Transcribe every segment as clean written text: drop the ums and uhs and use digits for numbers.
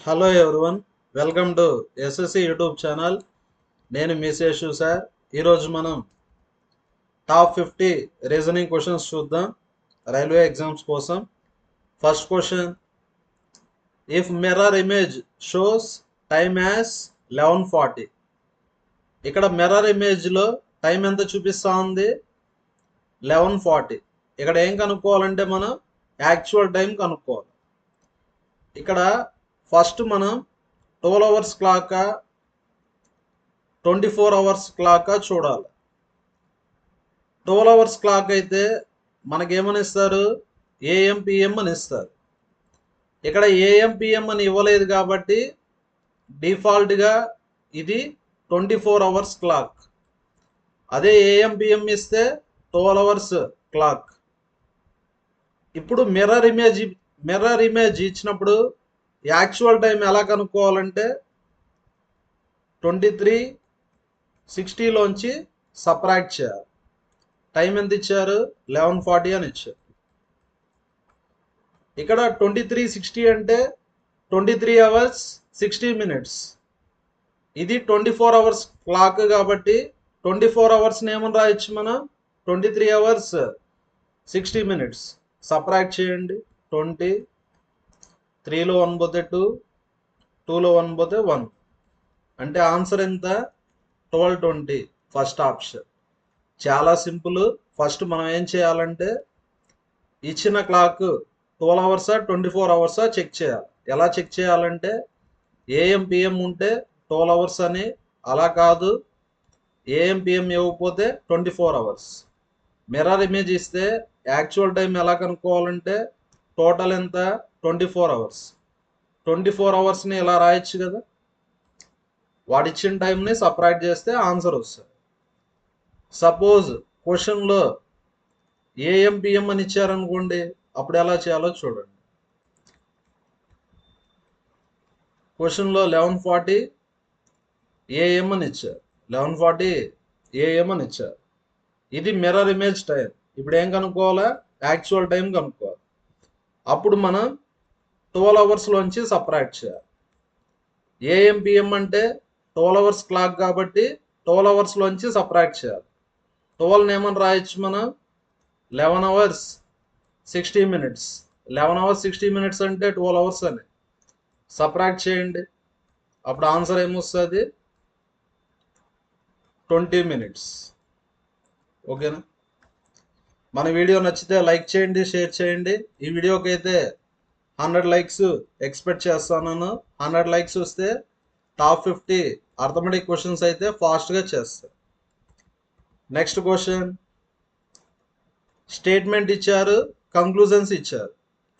Hello everyone, welcome to SSC YouTube channel. నేను మీ Seshu sir. ఈరోజు మనం టాప్ 50 రీజనింగ్ క్వశ్చన్స్ చూద్దాం రైల్వే ఎగ్జామ్స్ కోసం. First question, if mirror image shows time as 11:40. ఇక్కడ mirror ఇమేజ్లో time ఎంత చూపిస్తూ ఉంది? 11:40. ఇక్కడ ఏం కనుక్కోవాలంటే మనం యాక్చువల్ టైం కనుక్కోవాలి. ఇక్కడ ఫస్ట్ మనం 12 అవర్స్ క్లాక్ 24 అవర్స్ క్లాక్ చూడాలి. 12 అవర్స్ క్లాక్ అయితే మనకేమని ఇస్తారు? ఏఎం పిఎం అని ఇస్తారు. ఇక్కడ ఏఎం పిఎం అని ఇవ్వలేదు కాబట్టి డిఫాల్ట్గా ఇది 24 అవర్స్ క్లాక్. అదే ఏఎం పిఎం ఇస్తే 12 అవర్స్ క్లాక్. ఇప్పుడు మిర్రర్ ఇమేజ్ ఇచ్చినప్పుడు యాక్చువల్ టైం ఎలా కనుక్కోవాలంటే 23:60లోంచి సబ్ట్రాక్ట్ చేయాలి. టైం ఎంత ఇచ్చారు? 11:40 అని ఇచ్చారు. ఇక్కడ 23:60 అంటే 23 అవర్స్ 60 మినిట్స్. ఇది 24 అవర్స్ క్లాక్ కాబట్టి 24 అవర్స్ని ఏమని రాయొచ్చు మనం? 23 అవర్స్ 60 మినిట్స్. సబ్ట్రాక్ట్ చేయండి. 20, 3లో 1 పోతే 2, 2లో 1 పోతే 1. అంటే ఆన్సర్ ఎంత? 12:20. First option. చాలా సింపుల్. ఫస్ట్ మనం ఏం చేయాలంటే ఇచ్చిన క్లాక్ 12 అవర్సా 24 అవర్సా చెక్ చేయాలి. ఎలా చెక్ చేయాలంటే ఏఎం పిఎం ఉంటే 12 అవర్స్ అని, అలా కాదు ఏఎం పిఎం ఇవ్వకపోతే 24 అవర్స్. మిర్రర్ ఇమేజ్ ఇస్తే యాక్చువల్ టైం ఎలా కనుక్కోవాలంటే టోటల్ ఎంత? 24 అవర్స్. 24 అవర్స్ని ఇలా రాయొచ్చు కదా. వాడిచ్చిన టైంని సబ్ట్రాక్ట్ చేస్తే ఆన్సర్ వస్తుంది. సపోజ్ క్వశ్చన్లో ఏఎం పిఎం అని ఇచ్చారనుకోండి, అప్పుడు ఎలా చేయాలో చూడండి. క్వశ్చన్లో 11:40 ఏఎం అని ఇచ్చారు, 11:40 ఏఎం అని ఇచ్చారు. ఇది మిర్రర్ ఇమేజ్ టైం. ఇప్పుడు ఏం కనుక్కోవాలా? యాక్చువల్ టైం కనుక్కోవాలి. అప్పుడు మనం 12 అవర్స్లోంచి సబ్ట్రాక్ట్ చేయాలి. ఏఎం పిఎం అంటే 12 అవర్స్ క్లాక్ కాబట్టి 12 అవర్స్లోంచి సబ్ట్రాక్ట్ చేయాలి. 12 ఏమని రాయొచ్చు మనం? 11 అవర్స్ 60 మినిట్స్. 11 అవర్స్ 60 మినిట్స్ అంటే 12 అవర్స్ అని. సబ్ట్రాక్ట్ చేయండి. అప్పుడు ఆన్సర్ ఏమొస్తుంది? 20 మినిట్స్. ఓకేనా? మన వీడియో నచ్చితే లైక్ చేయండి, షేర్ చేయండి. ఈ వీడియోకి అయితే 100 లైక్స్ ఎక్స్పెక్ట్ చేస్తున్నాను. 100 లైక్స్ వస్తే టాప్ 50 అర్థమెటిక్ క్వశ్చన్స్ అయితే ఫాస్ట్గా చేస్తాను. నెక్స్ట్ క్వశ్చన్, స్టేట్మెంట్ ఇచ్చారు, కంక్లూజన్స్ ఇచ్చారు.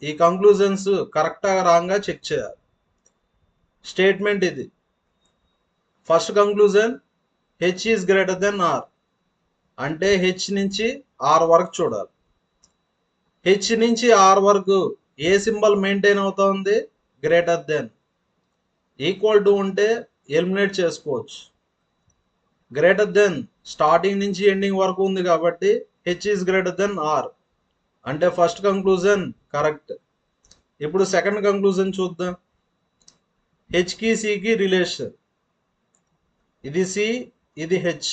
ఈ కంక్లూజన్స్ కరెక్టా రాంగా చెక్ చేయాలి. స్టేట్మెంట్ ఇది. First conclusion, H is greater than R. అంటే హెచ్ నుంచి ఆర్ వరకు చూడాలి. హెచ్ నుంచి ఆర్ వరకు ఏ సింబల్ మెయింటైన్ అవుతుంది? Greater than. ఈక్వల్ టు ఉంటే ఎలిమినేట్ చేసుకోవచ్చు. గ్రేటర్ దెన్ స్టార్టింగ్ నుంచి ఎండింగ్ వరకు ఉంది కాబట్టి H is greater than R. అంటే ఫస్ట్ కంక్లూజన్ కరెక్ట్. ఇప్పుడు సెకండ్ కంక్లూజన్ చూద్దాం. హెచ్కి సికి రిలేషన్. ఇది సి, ఇది హెచ్.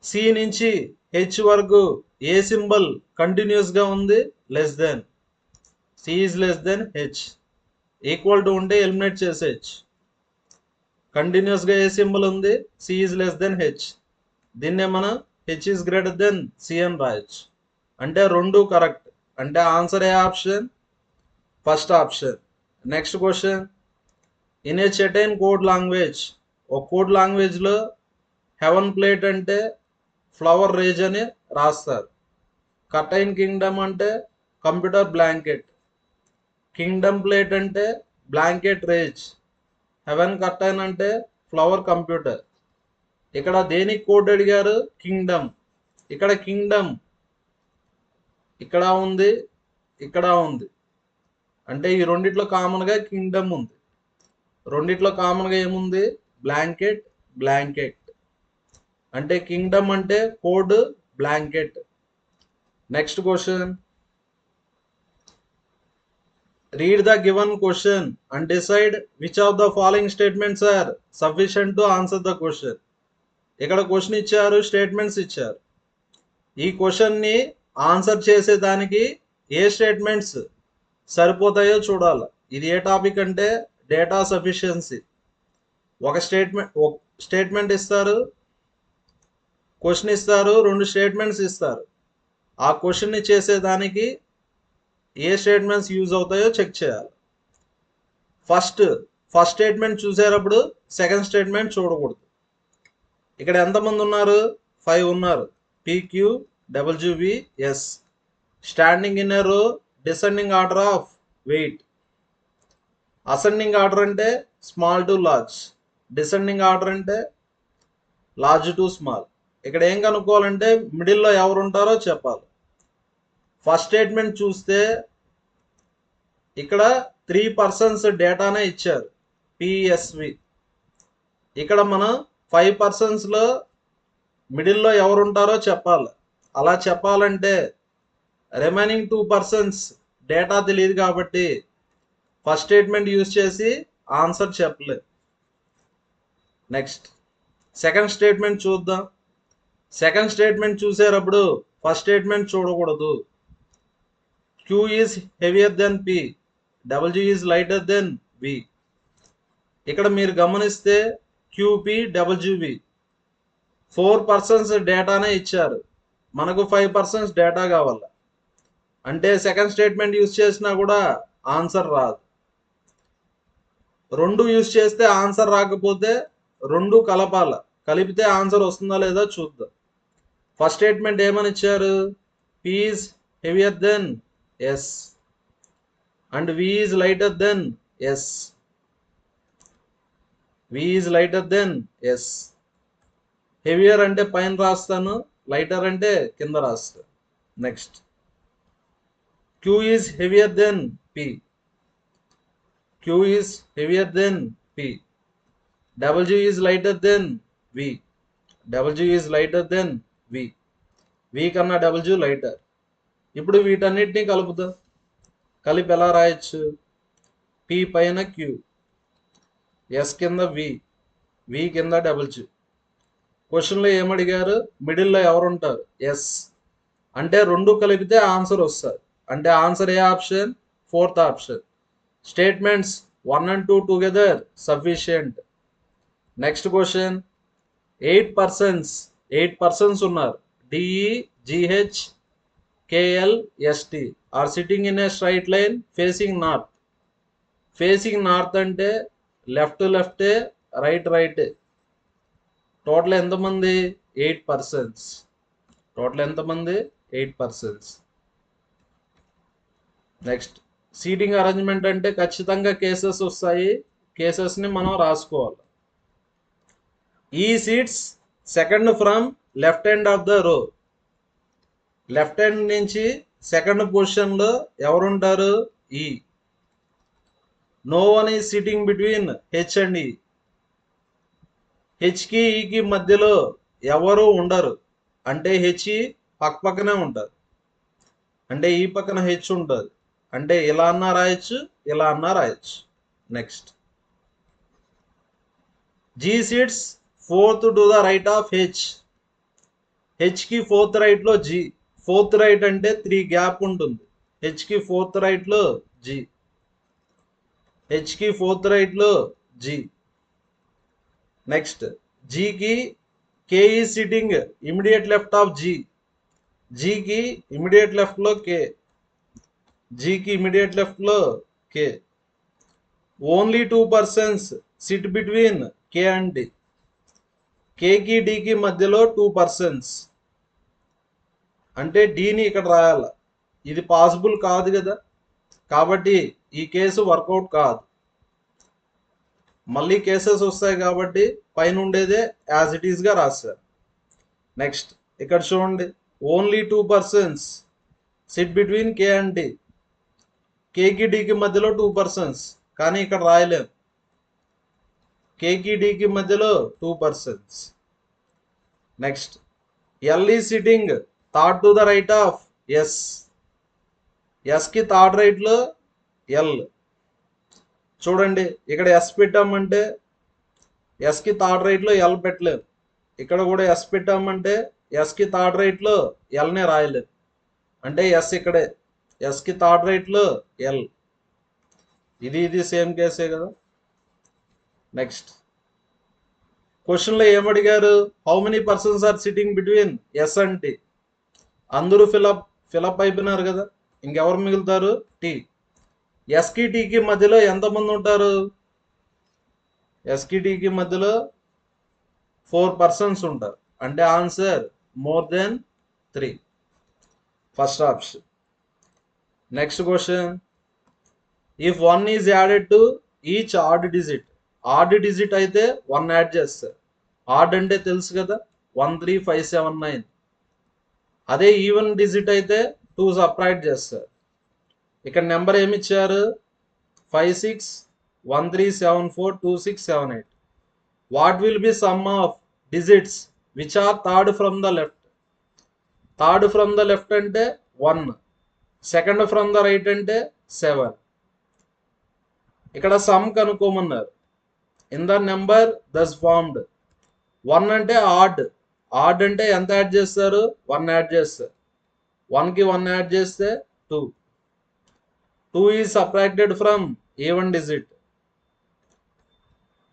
సి నుంచి హెచ్ వరకు ఏ సింబల్ కంటిన్యూస్గా ఉంది? Less than. C is less than H. Equal to ఉంటే ఎలిమినేట్ చేసేయచ్చు. కంటిన్యూస్గా ఏ సింబల్ ఉంది? C is less than H. దీన్నే మనం H is greater than C అని రాయొచ్చు. అంటే రెండు కరెక్ట్. అంటే ఆన్సర్ ఏ option? First option. Next question, in a certain code language. ఒక కోడ్ లాంగ్వేజ్లో హెవెన్ ప్లేట్ అంటే ఫ్లవర్ రేజ్ అని రాస్తారు. కటైన్ కింగ్డమ్ అంటే కంప్యూటర్ బ్లాంకెట్. కింగ్డమ్ ప్లేట్ అంటే బ్లాంకెట్ రేజ్. హెవెన్ కర్టైన్ అంటే ఫ్లవర్ కంప్యూటర్. ఇక్కడ దేనికి కోడ్ అడిగారు? కింగ్డమ్. ఇక్కడ కింగ్డమ్ ఇక్కడ ఉంది, ఇక్కడ ఉంది. అంటే ఈ రెండిట్లో కామన్గా కింగ్డమ్ ఉంది. రెండిట్లో కామన్గా ఏముంది? Blanket, blanket. అంటే కింగ్డమ్ అంటే code blanket. Next question, Read the given question and decide which of the following statements are sufficient to answer the question. ఇక్కడ క్వశ్చన్ ఇచ్చారు, స్టేట్మెంట్స్ ఇచ్చారు. ఈ క్వశ్చన్ని ఆన్సర్ చేసేదానికి ఏ స్టేట్మెంట్స్ సరిపోతాయో చూడాలి. ఇది ఏ టాపిక్ అంటే డేటా సఫిషియన్సీ. ఒక స్టేట్మెంట్ ఇస్తారు, క్వశ్చన్ ఇస్తారు, 2 స్టేట్మెంట్స్ ఇస్తారు. ఆ క్వశ్చన్ని చేసేదానికి ఏ స్టేట్మెంట్స్ యూజ్ అవుతాయో చెక్ చేయాలి. ఫస్ట్ స్టేట్మెంట్ చూసేటప్పుడు సెకండ్ స్టేట్మెంట్ చూడకూడదు. ఇక్కడ ఎంతమంది ఉన్నారు? 5 ఉన్నారు. PQ WVS. Standing in a row, descending order of weight. Ascending order అంటే small to large, descending order అంటే లార్జ్ టు స్మాల్. ఇక్కడ ఏం కనుక్కోవాలంటే మిడిల్లో ఎవరు ఉంటారో చెప్పాలి. ఫస్ట్ స్టేట్మెంట్ చూస్తే ఇక్కడ 3 పర్సన్స్ డేటానే ఇచ్చారు, PSV. ఇక్కడ మనం 5 పర్సన్స్లో మిడిల్లో ఎవరు ఉంటారో చెప్పాలి. అలా చెప్పాలంటే రిమైనింగ్ 2 పర్సన్స్ డేటా తెలియదు కాబట్టి ఫస్ట్ స్టేట్మెంట్ యూజ్ చేసి ఆన్సర్ చెప్పలేదు. నెక్స్ట్ సెకండ్ స్టేట్మెంట్ చూద్దాం. సెకండ్ స్టేట్మెంట్ చూసేటప్పుడు ఫస్ట్ స్టేట్మెంట్ చూడకూడదు. Q is heavier than P, W is lighter than V. ఇక్కడ మీరు గమనిస్తే QP WV 4 పర్సన్స్ డేటానే ఇచ్చారు, మనకు 5 పర్సన్స్ డేటా కావాలి. అంటే సెకండ్ స్టేట్మెంట్ యూజ్ చేసినా కూడా ఆన్సర్ రాదు. 2 యూజ్ చేస్తే ఆన్సర్ రాకపోతే 2 కలపాల, కలిపితే ఆన్సర్ వస్తుందా లేదా చూద్దాం. ఫస్ట్ స్టేట్మెంట్ ఏమని ఇచ్చారు? P is heavier than S and V is lighter than S. V is lighter than S. Heavier అంటే పైన రాస్తాను, లైటర్ అంటే కింద రాస్తాను. Next Q is heavier than P. Q is heavier than P. W is lighter than V. W is lighter than V. V కన్నా W lighter. ఇప్పుడు వీటన్నిటిని కలుపుతా. కలిపి ఎలా రాయొచ్చు? P పైన Q, S కింద V, V కింద W. క్వశ్చన్లో ఏమడిగారు? మిడిల్లో ఎవరు ఉంటారు? S. అంటే 2 కలిపితే ఆన్సర్ వస్తుంది. అంటే ఆన్సర్ ఏ option? 4th option. Statements 1 and 2 together sufficient. Next question. 8 persons ఉన్నారు. DE GH KL ST are sitting in a straight line facing north. Facing north అంటే లెఫ్టే, రైటే. టోటల్ ఎంతమంది? 8 పర్సన్స్. టోటల్ ఎంతమంది? 8 పర్సన్స్. నెక్స్ట్ సీటింగ్ అరేంజ్మెంట్ అంటే ఖచ్చితంగా cases వస్తాయి, కేసెస్ని మనం రాసుకోవాలి. ఈ seats second from left end of the row. Left hand నుంచి సెకండ్ పొజిషన్లో ఎవరుంటారు? E. No one is sitting between H and E. హెచ్కి ఈకి మధ్యలో ఎవరు ఉండరు. అంటే హెచ్ పక్కనే ఉంటారు. అంటే ఈ పక్కన హెచ్ ఉంటుంది. అంటే ఇలా అన్నా రాయొచ్చు, ఇలా అన్నా రాయొచ్చు. Next G seats 4th to the right of H. హెచ్కి 4th రైట్లో G. 4th రైట్ అంటే 3 గ్యాప్ ఉంటుంది. హెచ్కి 4th రైట్లో G. హెచ్కి 4th రైట్లో G. నెక్స్ట్ జీకి K is sitting immediate left of G. జీకి ఇమిడియట్ లెఫ్ట్లో K. జీకి ఇమిడియట్ లెఫ్ట్లో K. Only 2 persons sit between K and D. కేకి డీకి మధ్యలో 2 పర్సన్స్. అంటే డీని ఇక్కడ రాయాల. ఇది పాసిబుల్ కాదు కదా, కాబట్టి ఈ కేసు వర్కౌట్ కాదు. మళ్ళీ కేసెస్ వస్తాయి కాబట్టి పైన ఉండేదే యాజ్ ఇట్ ఈస్గా రాశారు. నెక్స్ట్ ఇక్కడ చూడండి, only 2 persons sit between K and D. కేకి డీకి మధ్యలో 2 పర్సన్స్, కానీ ఇక్కడ రాయలేము. కేకి డీకి మధ్యలో 2 persons. Next L E sitting third to the right of S. ఎస్కి థర్డ్ రైట్లో ఎల్. చూడండి ఇక్కడ ఎస్ పెట్టామంటే ఎస్కి థర్డ్ రైట్లో ఎల్ పెట్టలేము. ఇక్కడ కూడా ఎస్ పెట్టామంటే ఎస్కి థర్డ్ రైట్లో ఎల్నే రాయలేదు. అంటే ఎస్ ఇక్కడే, ఎస్కి థర్డ్ రైట్లో ఎల్. ఇది సేమ్ కేసే కదా. నెక్స్ట్ క్వశ్చన్లో ఏమడిగారు? How many persons are sitting between S and T. అందరూ ఫిలప్ అయిపోయినారు కదా, ఇంకెవరు మిగులుతారు? టీ. ఎస్కి టీకి మధ్యలో ఎంతమంది ఉంటారు? ఎస్కి టీకి మధ్యలో 4 persons ఉంటారు. అంటే answer more than 3. First option. Next question, if 1 is added to each odd digit. Odd digit అయితే 1 యాడ్ చేస్తారు. ఆడ్ అంటే తెలుసు కదా, 1 3 5 7 9. అదే ఈవెన్ డిజిట్ అయితే 2 సపరేట్ చేస్తారు. ఇక్కడ నెంబర్ ఏమి ఇచ్చారు? 5 6 1 3 7 4 2 6 7 8. What will be sum of digits which are third from the left? Third from the left అంటే 1, సెకండ్ ఫ్రమ్ ద రైట్ అంటే 7. ఇక్కడ సమ్ కనుక్కోమన్నారు. In the number thus formed. 1 అంటే ఆడ్. ఆడ్ అంటే ఎంత యాడ్ చేస్తారు? 1 యాడ్ చేస్తారు. 1కి 1 యాడ్ చేస్తే 2. 2 is subtracted from even digit.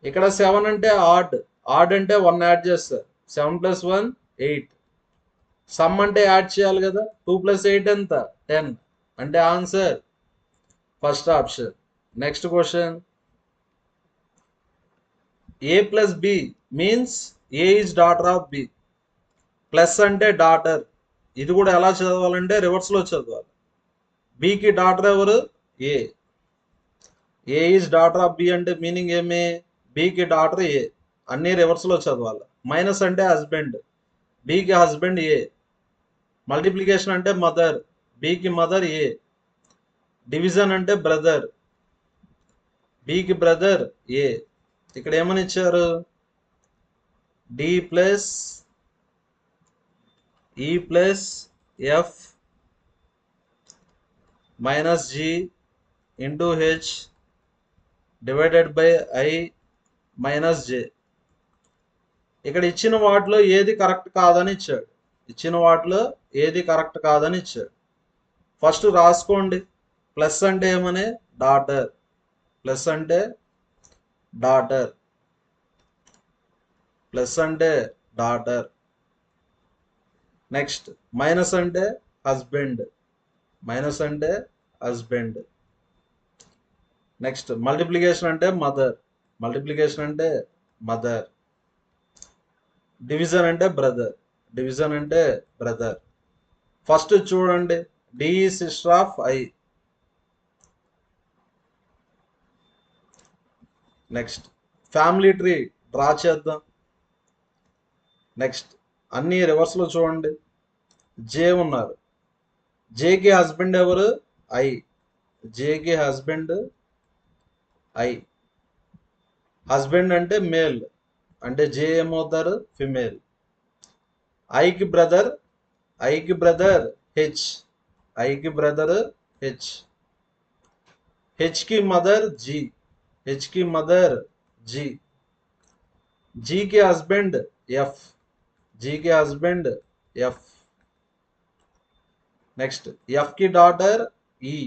ఇక్కడ 7 అంటే ఆడ్. ఆడ్ అంటే 1 యాడ్ చేస్తారు. 7 + 1 8. సమ్ అంటే యాడ్ చేయాలి కదా. 2 + 8 ఎంత? 10. అంటే answer first option. Next question, A + B means A is daughter of B. Plus అంటే డాటర్. ఇది కూడా ఎలా చదవాలంటే రివర్స్లో చదవాలి. బికి డాటర్ ఎవరు? ఏ. ఏ ఈజ్ డాటర్ ఆఫ్ బి అంటే మీనింగ్ ఏమి? బికి డాటర్ ఏ. అన్ని రివర్స్లో చదవాలి. మైనస్ అంటే హస్బెండ్. బికి హస్బెండ్ ఏ. మల్టిప్లికేషన్ అంటే మదర్. బికి మదర్ ఏ. డివిజన్ అంటే బ్రదర్. బికి బ్రదర్ ఏ. ఇక్కడ ఏమని ఇచ్చారు? డి ప్లస్ ఈ plus F minus G into H divided by I minus J. ఇక్కడ ఇచ్చిన వాటిలో ఏది కరెక్ట్ కాదని ఇచ్చాడు. ఇచ్చిన వాటిలో ఏది కరెక్ట్ కాదని ఇచ్చాడు. ఫస్ట్ రాసుకోండి. ప్లస్ అంటే ఏమని? డాటర్. ప్లస్ అంటే డాటర్. ప్లస్ అంటే డాటర్. నెక్స్ట్ మైనస్ అంటే హస్బెండ్. మైనస్ అంటే హస్బెండ్. నెక్స్ట్ మల్టిప్లికేషన్ అంటే మదర్. మల్టిప్లికేషన్ అంటే మదర్. డివిజన్ అంటే బ్రదర్. డివిజన్ అంటే బ్రదర్. ఫస్ట్ చూడండి, D sister of I. Next family tree draw చేద్దాం. నెక్స్ట్ అన్ని రివర్స్లో చూడండి. జే ఉన్నారు. జేకి హస్బెండ్ ఎవరు? ఐ. జేకి హస్బెండ్ ఐ. హస్బెండ్ అంటే మేల్, అంటే జే ఏమవుతారు? ఫిమేల్. ఐకి బ్రదర్. ఐకి బ్రదర్ హెచ్. ఐకి బ్రదర్ హెచ్. హెచ్కి mother G. హెచ్కి మదర్ జీ. జీకి హస్బెండ్ ఎఫ్. జీకి హస్బెండ్ ఎఫ్. నెక్స్ట్ ఎఫ్కి డాటర్ ఈ.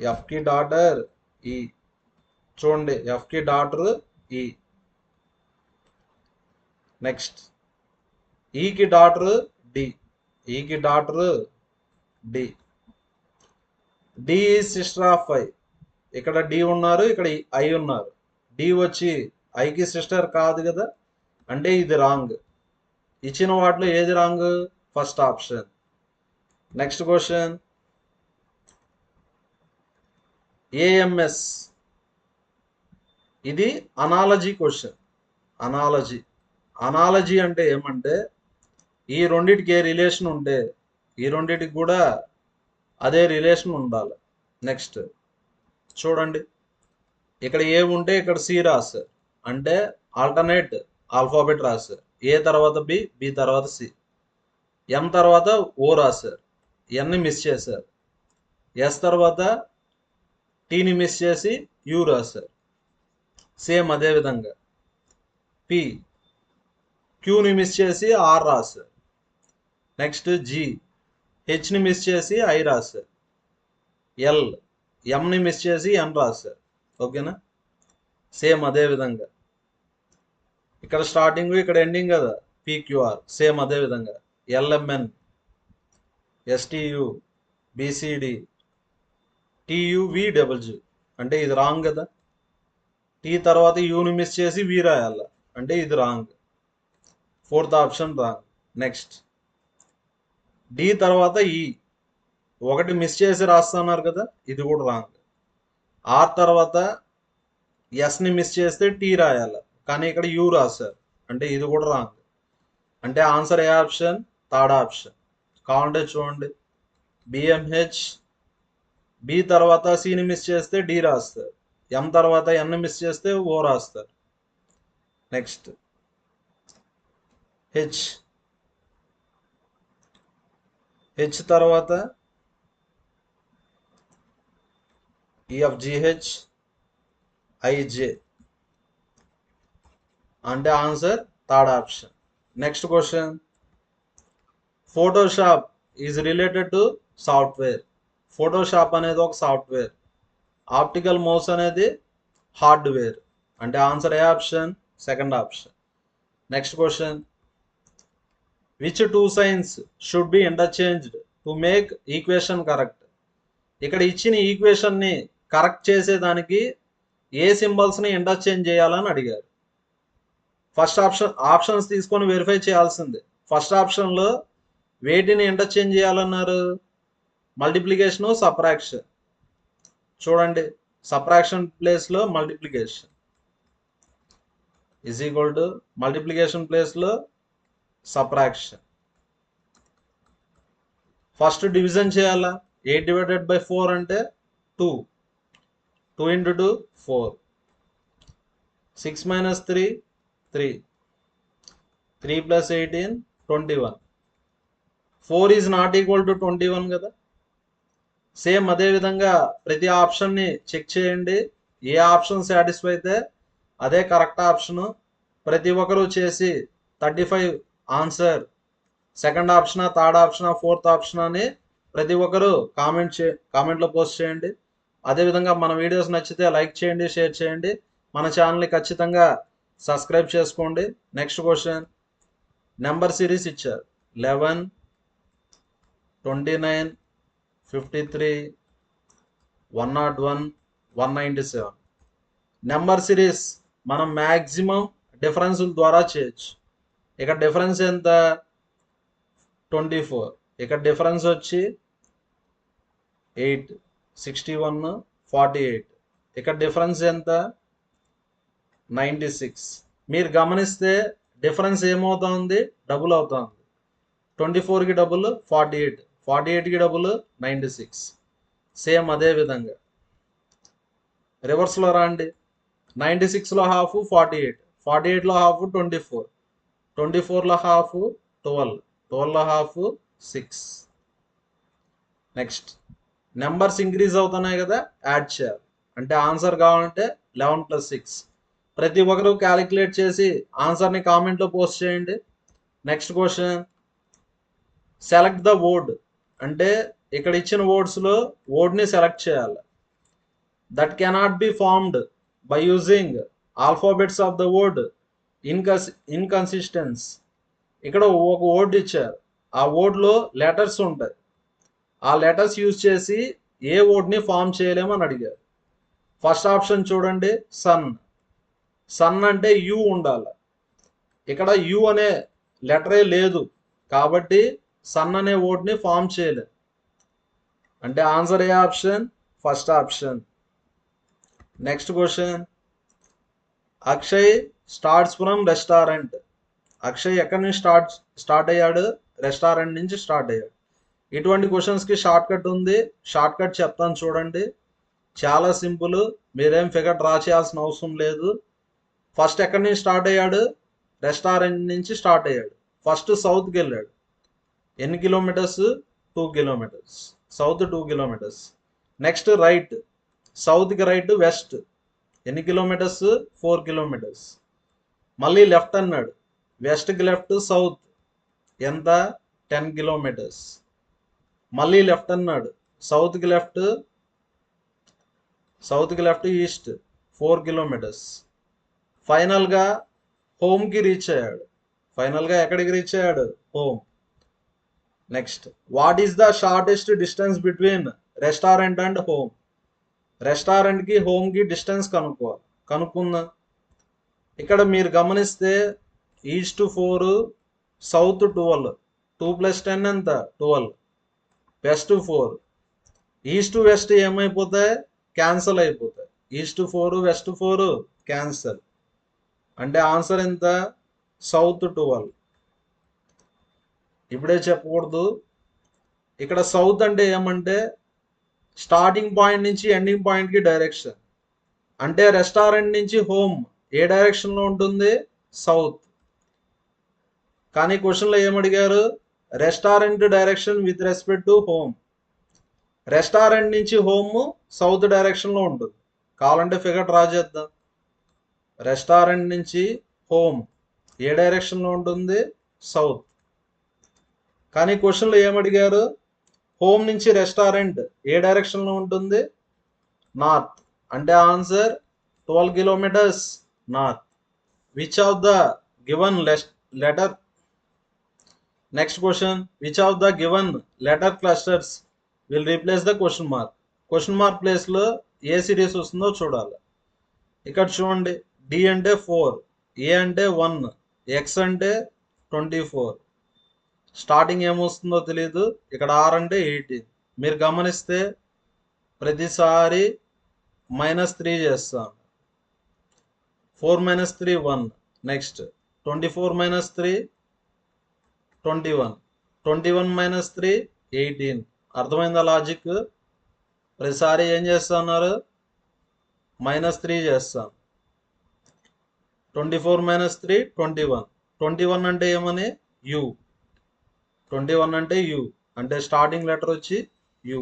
ఎఫ్కి డాటర్ ఈ. చూడండి, ఎఫ్కి డాటర్ ఈ. నెక్స్ట్ ఈకి డాటర్ డి. ఈకి daughter D. D sister of I. ఇక్కడ డి ఉన్నారు, ఇక్కడ ఐ ఉన్నారు. డి వచ్చి ఐకి సిస్టర్ కాదు కదా, అంటే ఇది రాంగ్. ఇచ్చిన వాటిలో ఏది wrong? First option. Next question, AMS. ఇది అనాలజీ క్వశ్చన్. అనాలజీ. అనాలజీ అంటే ఏమంటే ఈ రెండిటికి ఏ రిలేషన్ ఉంటే ఈ రెండిటికి కూడా అదే రిలేషన్ ఉండాలి. నెక్స్ట్ చూడండి, ఇక్కడ ఏ ఉంటే ఇక్కడ సి రాశారు, అంటే ఆల్టర్నేట్ ఆల్ఫాబెట్ రాశారు. ఏ తర్వాత బి, బి తర్వాత సి. ఎం తర్వాత ఓ రాశారు, ఎన్ని మిస్ చేశారు. ఎస్ తర్వాత టీని మిస్ చేసి యూ రాశారు. సేమ్ అదే విధంగా పి, క్యూని మిస్ చేసి ఆర్ రాశారు. నెక్స్ట్ జి, హెచ్ని మిస్ చేసి ఐ రాశారు. ఎల్, ఎంని మిస్ చేసి ఎన్ రాశారు. ఓకేనా? సేమ్ అదే విధంగా ఇక్కడ స్టార్టింగ్ ఇక్కడ ఎండింగ్ కదా, పిక్యూఆర్. సేమ్ అదే విధంగా ఎల్ఎంఎన్, ఎస్టియు, బిసిడి, టియువిడబ్ల్యూ. అంటే ఇది రాంగ్ కదా. టీ తర్వాత యూని మిస్ చేసి వి రాయాల, అంటే ఇది wrong. Fourth option wrong. Next D తర్వాత ఈ, ఒకటి మిస్ చేసి రాస్తున్నారు కదా, ఇది కూడా రాంగ్. ఆర్ తర్వాత ఎస్ని మిస్ చేస్తే టీ రాయాల, కానీ ఇక్కడ యూ రాశారు, అంటే ఇది కూడా రాంగ్. అంటే ఆన్సర్ ఏ ఆప్షన్? Third option. కావాలంటే చూడండి, బిఎంహెచ్, బి తర్వాత సిని మిస్ చేస్తే డి రాస్తారు, ఎం తర్వాత ఎన్ మిస్ చేస్తే ఓ రాస్తారు. నెక్స్ట్ హెచ్, హెచ్ తర్వాత ఈఎఫ్జిహెచ్, ఐజే, అంటే answer third option. Next question, Photoshop is related to software. Photoshop అనేది ఒక సాఫ్ట్వేర్, ఆప్టికల్ మౌస్ అనేది హార్డ్వేర్. అంటే ఆన్సర్ ఏ option? Second option. Next question, which two science should be interchanged to make equation correct. ఇక్కడ ఇచ్చిన ఈక్వేషన్ని correct చేసేదానికి ఏ సింబల్స్ని interchange చేయాలని అడిగారు. ఫస్ట్ ఆప్షన్స్ తీసుకొని వెరిఫై చేయాల్సిందే. ఫస్ట్ ఆప్షన్లో వేటిని ఇంటర్చేంజ్ చేయాలన్నారు? Multiplication, subtraction. చూడండి, సబ్ట్రాక్షన్ ప్లేస్లో multiplication is equal to, multiplication ప్లేస్లో సబ్ట్రాక్షన్. ఫస్ట్ డివిజన్ చేయాలా? 8/4 అంటే 2, 2 into 2 4, 6 minus 3 3, 3 plus 18 21. 4 is not equal to 21 కదా. సేమ్ అదే విధంగా ప్రతి ఆప్షన్ని చెక్ చేయండి, ఏ ఆప్షన్ సాటిస్ఫై అయితే అదే కరెక్ట్ ఆప్షను. ప్రతి ఒక్కరూ చేసి 35 ఆన్సర్ సెకండ్ ఆప్షనా, థర్డ్ ఆప్షనా, ఫోర్త్ ఆప్షన్ అని ప్రతి ఒక్కరూ కామెంట్లో పోస్ట్ చేయండి. అదేవిధంగా మన వీడియోస్ నచ్చితే లైక్ చేయండి, షేర్ చేయండి. మన ఛానల్ని ఖచ్చితంగా సబ్స్క్రైబ్ చేసుకోండి. నెక్స్ట్ క్వశ్చన్, నెంబర్ సిరీస్ ఇచ్చారు 11, 29, 53, 101, 197. నెంబర్ సిరీస్ మనం మ్యాక్సిమం డిఫరెన్స్ ద్వారా చేయొచ్చు. ఇక్కడ డిఫరెన్స్ ఎంత? 24. ఇక్కడ డిఫరెన్స్ వచ్చి 8, 61, 48. ఇక్కడ డిఫరెన్స్ ఎంత? 96. మీరు గమనిస్తే డిఫరెన్స్ ఏమవుతుంది? డబుల్ అవుతుంది. 24కి డబుల్ 48, 48కి డబుల్ 96. సేమ్ అదే విధంగా రివర్స్లో రాండి. 96లో హాఫ్ 48, 48లో హాఫ్ 24, 24లో హాఫ్ 12, 12లో హాఫ్ 6. నెక్స్ట్ నెంబర్స్ ఇంక్రీజ్ అవుతున్నాయి కదా, యాడ్ చేయాలి. అంటే ఆన్సర్ కావాలంటే 11 + 6. ప్రతి ఒక్కరు క్యాలిక్యులేట్ చేసి ఆన్సర్ని కామెంట్లో పోస్ట్ చేయండి. Next question, select the word. అంటే ఇక్కడ ఇచ్చిన వర్డ్స్లో వర్డ్ని సెలెక్ట్ చేయాలి. That cannot be formed by using alphabets of the word inconsistence. ఇక్కడ ఒక వర్డ్ ఇచ్చారు, ఆ వర్డ్లో లెటర్స్ ఉంటాయి. ఆ లెటర్స్ యూజ్ చేసి ఏ వర్డ్ని ఫామ్ చేయలేమని అడిగారు. ఫస్ట్ ఆప్షన్ చూడండి, సన్. సన్ అంటే యు ఉండాలి. ఇక్కడ యు అనే లెటరే లేదు కాబట్టి సన్ అనే వర్డ్ని ఫామ్ చేయలేదు. అంటే ఆన్సర్ ఏ option? First option. Next question, Akshay starts from restaurant. Akshay ఎక్కడి నుంచి స్టార్ట్ అయ్యాడు? రెస్టారెంట్ నుంచి స్టార్ట్ అయ్యాడు. ఇటువంటి క్వశ్చన్స్కి షార్ట్ కట్ ఉంది, షార్ట్ కట్ చెప్తాను చూడండి. చాలా సింపుల్, మీరేం ఫిగర్ డ్రా చేయాల్సిన అవసరం లేదు. ఫస్ట్ ఎక్కడి నుంచి స్టార్ట్ అయ్యాడు? రెస్టారెంట్ నుంచి స్టార్ట్ అయ్యాడు. ఫస్ట్ సౌత్కి వెళ్ళాడు. ఎన్ని kilometers? 2 kilometers. South 2 kilometers. Next right, సౌత్కి రైట్ వెస్ట్ ఎన్ని కిలోమీటర్స్ 4 కిలోమీటర్స్. మళ్ళీ లెఫ్ట్ అన్నాడు, వెస్ట్కి లెఫ్ట్ సౌత్ ఎంత 10 కిలోమీటర్స్. మళ్ళీ లెఫ్ట్ అన్నాడు, సౌత్కి లెఫ్ట్ ఈస్ట్ 4 కిలోమీటర్స్. ఫైనల్గా హోమ్కి రీచ్ అయ్యాడు. ఫైనల్గా ఎక్కడికి రీచ్ అయ్యాడు? Home. Next, what is the shortest distance between restaurant and home? రెస్టారెంట్కి హోమ్కి డిస్టెన్స్ కనుక్కుందాం. ఇక్కడ మీరు గమనిస్తే ఈస్ట్ 4, సౌత్ 12, 2 + 10 ఎంత 12, వెస్ట్ 4. ఈస్ట్ వెస్ట్ ఏమైపోతాయి? క్యాన్సల్ అయిపోతాయి. East 4 west 4 cancel. అంటే ఆన్సర్ ఎంత? సౌత్ 12. ఇప్పుడే చెప్పకూడదు. ఇక్కడ సౌత్ అంటే ఏమంటే స్టార్టింగ్ పాయింట్ నుంచి ఎండింగ్ పాయింట్కి డైరెక్షన్. అంటే రెస్టారెంట్ నుంచి హోమ్ ఏ డైరెక్షన్లో ఉంటుంది? సౌత్. కానీ క్వశ్చన్లో ఏమడిగారు? Restaurant direction with respect to home. Restaurant నుంచి హోమ్ సౌత్ డైరెక్షన్లో ఉంటుంది. కావాలంటే ఫిగర్ డ్రా చేద్దాం. రెస్టారెంట్ నుంచి హోమ్ ఏ డైరెక్షన్లో ఉంటుంది? సౌత్. కానీ క్వశ్చన్లో ఏమడిగారు? హోమ్ నుంచి రెస్టారెంట్ ఏ డైరెక్షన్లో ఉంటుంది? నార్త్. అంటే answer 12 kilometres north. Which of the given letter next question, which of the given letter clusters will replace the question mark? Question mark ప్లేస్లో ఏ సిరీస్ వస్తుందో చూడాలి. ఇక్కడ చూడండి, డి అంటే 4, ఏ అంటే 1, ఎక్స్ అంటే 24. స్టార్టింగ్ ఏమొస్తుందో తెలియదు. ఇక్కడ ఆర్ అంటే 18. మీరు గమనిస్తే ప్రతిసారి -3 చేస్తాను. 4 - 3 1. నెక్స్ట్ 24 - 3 21. 21 - 3 18. అర్థమైందా లాజిక్? ప్రతిసారి ఏం చేస్తున్నారు? -3 చేస్తాను. 24 - 3 21. 21 అంటే ఏమని? యు. 21 అంటే యు. అంటే స్టార్టింగ్ లెటర్ వచ్చి you.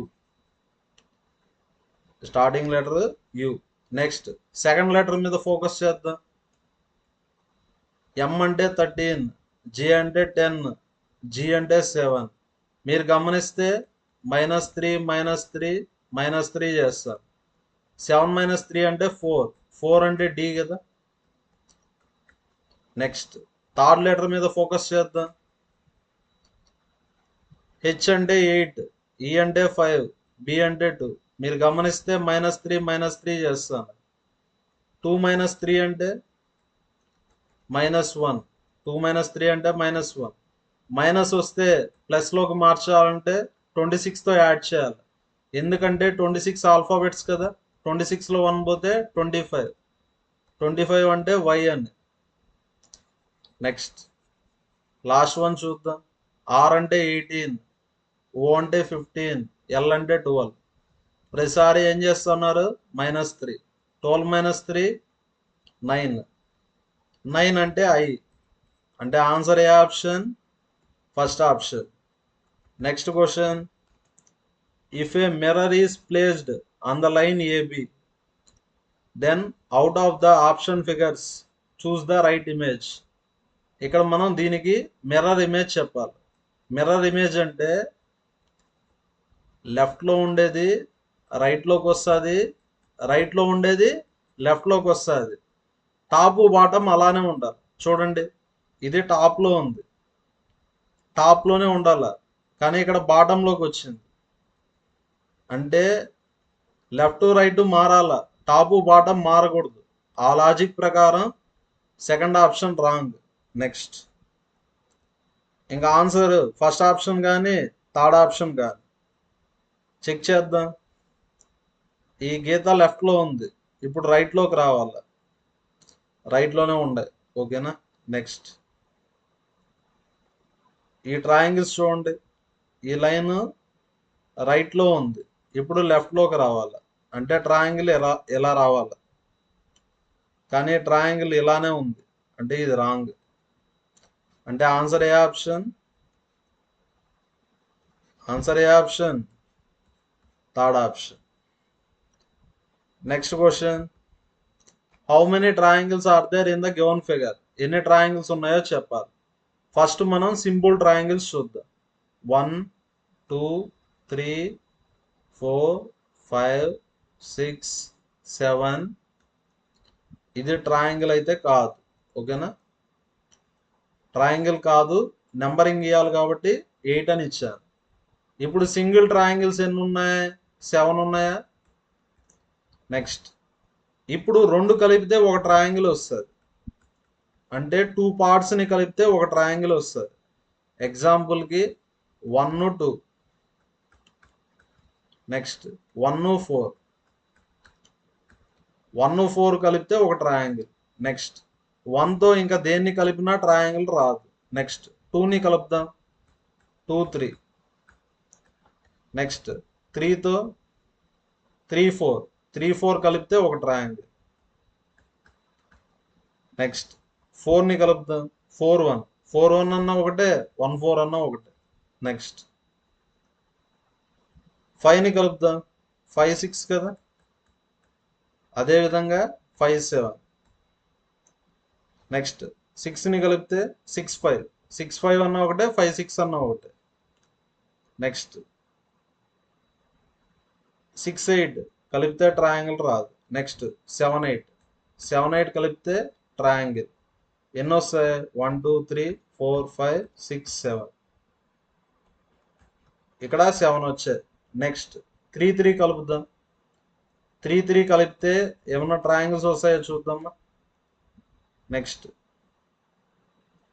Starting letter you. Next second letter మీద ఫోకస్ చేద్దాం. ఎం అంటే 13, జి అంటే 10, జి అంటే 7. మీరు గమనిస్తే -3 -3 చేస్తారు. 7 - 3 అంటే 4. 4 అంటే డి కదా. నెక్స్ట్ థర్డ్ లెటర్ మీద ఫోకస్ చేద్దాం. హెచ్ అంటే 8, ఈ అంటే 5, బి అంటే 2. మీరు గమనిస్తే -3 -3 చేస్తాను. 2 - 3 అంటే -1. 2 - 3 అంటే -1. మైనస్ వస్తే ప్లస్లోకి మార్చాలంటే 26తో యాడ్ చేయాలి. ఎందుకంటే 26 ఆల్ఫాబెట్స్ కదా. 26లో 1 పోతే 25. 25 అంటే వై అని. నెక్స్ట్ లాస్ట్ వన్ చూద్దాం. ఆర్ అంటే 18, ఓ అంటే 15, ఎల్ అంటే 12. ప్రతిసారి ఏం చేస్తున్నారు? -3. 12 - 3 9. 9 అంటే ఐ. అంటే ఆన్సర్ ఏ option? First option. Next question, if a mirror is placed on the line AB, then out of the option figures choose the right image. ఇక్కడ మనం దీనికి మిర్రర్ ఇమేజ్ చెప్పాలి. మిర్రర్ ఇమేజ్ అంటే లెఫ్ట్లో ఉండేది రైట్లోకి వస్తుంది, రైట్లో ఉండేది లెఫ్ట్లోకి వస్తుంది. టాపు బాటమ్ అలానే ఉండాలి. చూడండి, ఇది టాప్లో ఉంది, టాప్లోనే ఉండాలి. కానీ ఇక్కడ బాటంలోకి వచ్చింది. అంటే లెఫ్ట్ రైట్ మారాల, టాపు బాటమ్ మారకూడదు. ఆ లాజిక్ ప్రకారం సెకండ్ ఆప్షన్ రాంగ్. నెక్స్ట్ ఇంకా ఆన్సర్ ఫస్ట్ ఆప్షన్ కానీ థర్డ్ ఆప్షన్ కానీ చెక్ చేద్దాం. ఈ గీత లెఫ్ట్లో ఉంది, ఇప్పుడు రైట్లోకి రావాలి. రైట్లోనే ఉండే, ఓకేనా. నెక్స్ట్ ఈ ట్రయాంగిల్స్ చూడండి, ఈ లైన్ రైట్లో ఉంది, ఇప్పుడు లెఫ్ట్లోకి రావాలి. అంటే ట్రయాంగిల్ ఎలా రావాలి. కానీ ట్రయాంగిల్ ఇలానే ఉంది, అంటే ఇది రాంగ్. అంటే ఆన్సర్ ఏ ఆప్షన్? ఆన్సర్ ఏ option? Third option. Next question, how many triangles are there in the given figure? ఎన్ని ట్రయాంగిల్స్ ఉన్నాయో చెప్పాలి. ఫస్ట్ మనం సింపుల్ ట్రయాంగిల్స్ చూద్దాం. 1 2 3 4 5 6 7. ఇది ట్రయాంగిల్ అయితే కాదు, ఓకేనా? ట్రయాంగిల్ కాదు, నెంబరింగ్ ఇవ్వాలి కాబట్టి 8 అని ఇచ్చాను. ఇప్పుడు సింగిల్ ట్రయాంగిల్స్ ఎన్ని ఉన్నాయి? 7 ఉన్నాయా? నెక్స్ట్, ఇప్పుడు రెండు కలిపితే ఒక ట్రయాంగిల్ వస్తుంది, అంటే 2 పార్ట్స్ని కలిపితే ఒక ట్రయాంగిల్ వస్తుంది. ఎగ్జాంపుల్కి 1 2, నెక్స్ట్ 1 4, 1 4 కలిపితే ఒక ట్రయాంగిల్. నెక్స్ట్ 1తో ఇంకా దేన్ని కలిపినా ట్రయాంగిల్ రాదు. నెక్స్ట్ 2ని కలుపుదాం, 2 3. నెక్స్ట్ 3తో 3 4, 3 4 కలిపితే ఒక ట్రయాంగిల్. నెక్స్ట్ 4ని కలుపుదాం, 4 1, 4 1 అన్న ఒకటే, 1 4 అన్న ఒకటే. నెక్స్ట్ 5ని కలుపుదాం, 5 6 కదా. అదేవిధంగా 5 7. నెక్స్ట్ 6ని కలిపితే 6 5, 6 5 అన్న ఒకటే, 5 6 అన్న ఒకటే. నెక్స్ట్ 6 8 కలిపితే ట్రయాంగిల్ రాదు. నెక్స్ట్ 7 8, 7 8 కలిపితే ట్రయాంగిల్. ఎన్ని వస్తాయి? 1 2 3 4 5 6 7. ఇక్కడ 7 వచ్చాయి. నెక్స్ట్ 3 3 కలుపుదాం, 3 3 కలిపితే ఏమన్నా ట్రయాంగిల్స్ వస్తాయో చూద్దామా. నెక్స్ట్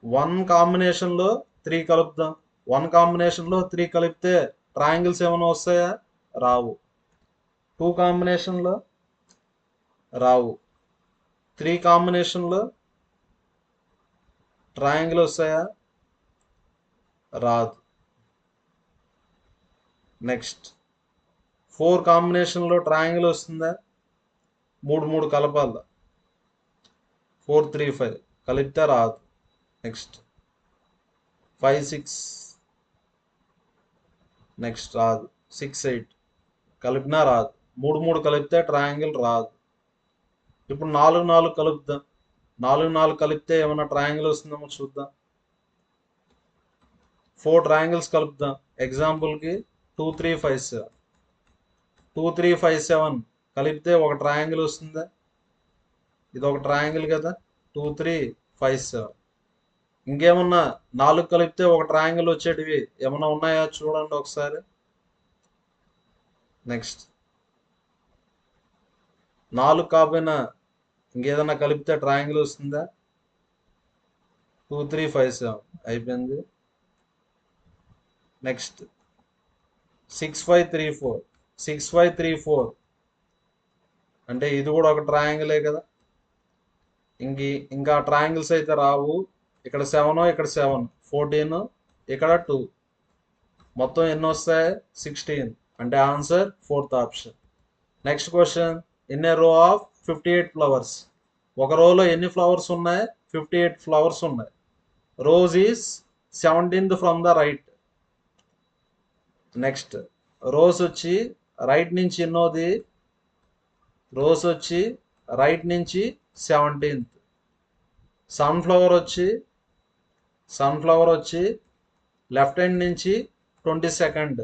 1 కాంబినేషన్లో 3 కలుపుదాం, 1 కాంబినేషన్లో 3 కలిపితే ట్రయాంగిల్స్ ఏమైనా వస్తాయా? రావు. 2 కాంబినేషన్లో రావు. 3 కాంబినేషన్లో ట్రయాంగిల్ వస్తాయా? రాదు. నెక్స్ట్ 4 కాంబినేషన్లో ట్రయాంగిల్ వస్తుందా? 3 3 కలపాలి, 4 3 5 కలిపితే రాదు. నెక్స్ట్ 5 6, నెక్స్ట్ రాదు. 6 8 కలిపినా రాదు. 3 3 కలిపితే ట్రయాంగిల్ రాదు. ఇప్పుడు 4 4 కలుపుదాం, 4 4 కలిపితే ఏమైనా ట్రయాంగిల్ వస్తుందేమో చూద్దాం. 4 ట్రయాంగిల్స్ కలుపుదాం. ఎగ్జాంపుల్కి 2 3 5 7, 2 3 5 7 కలిపితే ఒక ట్రయాంగిల్ వస్తుందా? ఇది ఒక ట్రయాంగిల్ కదా, 2 3 5 7. ఇంకేమన్నా 4 కలిపితే ఒక ట్రయాంగిల్ వచ్చేటివి ఏమన్నా ఉన్నాయా చూడండి ఒకసారి. నెక్స్ట్ 4 కాకపోయినా ఇంకేదన్నా కలిపితే ట్రయాంగిల్ వస్తుందా? 2 3 5 7 అయిపోయింది. నెక్స్ట్ 6 5 3 4, 6 5 3 4 అంటే ఇది కూడా ఒక ట్రయాంగిలే కదా. ఇంకా ట్రయాంగిల్స్ అయితే రావు. ఇక్కడ 7, ఇక్కడ 7, 14, ఇక్కడ 2, మొత్తం ఎన్ని వస్తాయి? 16. అంటే answer 4th option. Next question, in ఏ రో ఆఫ్ 58 ఫ్లవర్స్. ఒక రోలో ఎన్ని ఫ్లవర్స్ ఉన్నాయి? 58 ఫ్లవర్స్ ఉన్నాయి. Rose is 17th from the right. Next rose వచ్చి రైట్ నుంచి ఎన్నోది? రోజ్ వచ్చి రైట్ నుంచి 17th. సన్ఫ్లవర్ వచ్చి లెఫ్ట్ హ్యాండ్ నుంచి 22nd.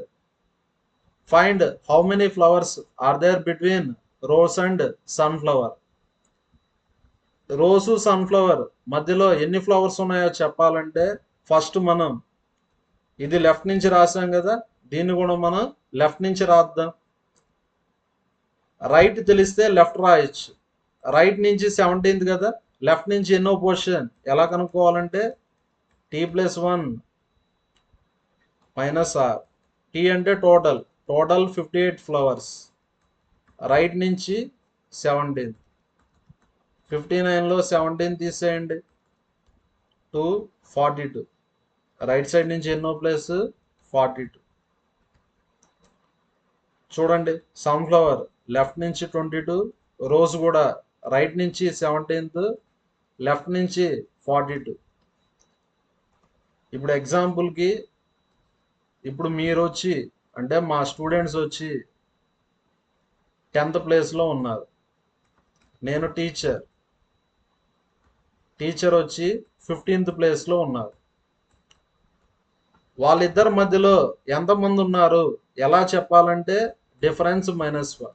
Find how many flowers are there between rose and sunflower. Rose sunflower మధ్యలో ఎన్ని ఫ్లవర్స్ ఉన్నాయో చెప్పాలంటే ఫస్ట్ మనం ఇది లెఫ్ట్ నుంచి రాసాం కదా, దీన్ని కూడా మనం లెఫ్ట్ నుంచి రాద్దాం. రైట్ తెలిస్తే లెఫ్ట్ రాయొచ్చు. రైట్ నుంచి 17th కదా, లెఫ్ట్ నుంచి ఎన్నో పొజిషన్ ఎలా కనుక్కోవాలంటే t+1 - r. t అంటే టోటల్ 58 ఫ్లవర్స్. రైట్ నుంచి 17th. 59లో 17 తీసేయండి, 2 42. రైట్ సైడ్ నుంచి ఎన్నో ప్లేస్? 42. చూడండి, సన్ఫ్లవర్ లెఫ్ట్ నుంచి 22, రోజ్ కూడా రైట్ నుంచి 17th, లెఫ్ట్ నుంచి 42. ఇప్పుడు ఎగ్జాంపుల్కి ఇప్పుడు మీరు వచ్చి అంటే మా స్టూడెంట్స్ వచ్చి 10th ప్లేస్లో ఉన్నారు. నేను టీచర్ వచ్చి 15th ప్లేస్లో ఉన్నారు. వాళ్ళిద్దరి మధ్యలో ఎంతమంది ఉన్నారు ఎలా చెప్పాలంటే డిఫరెన్స్ -1.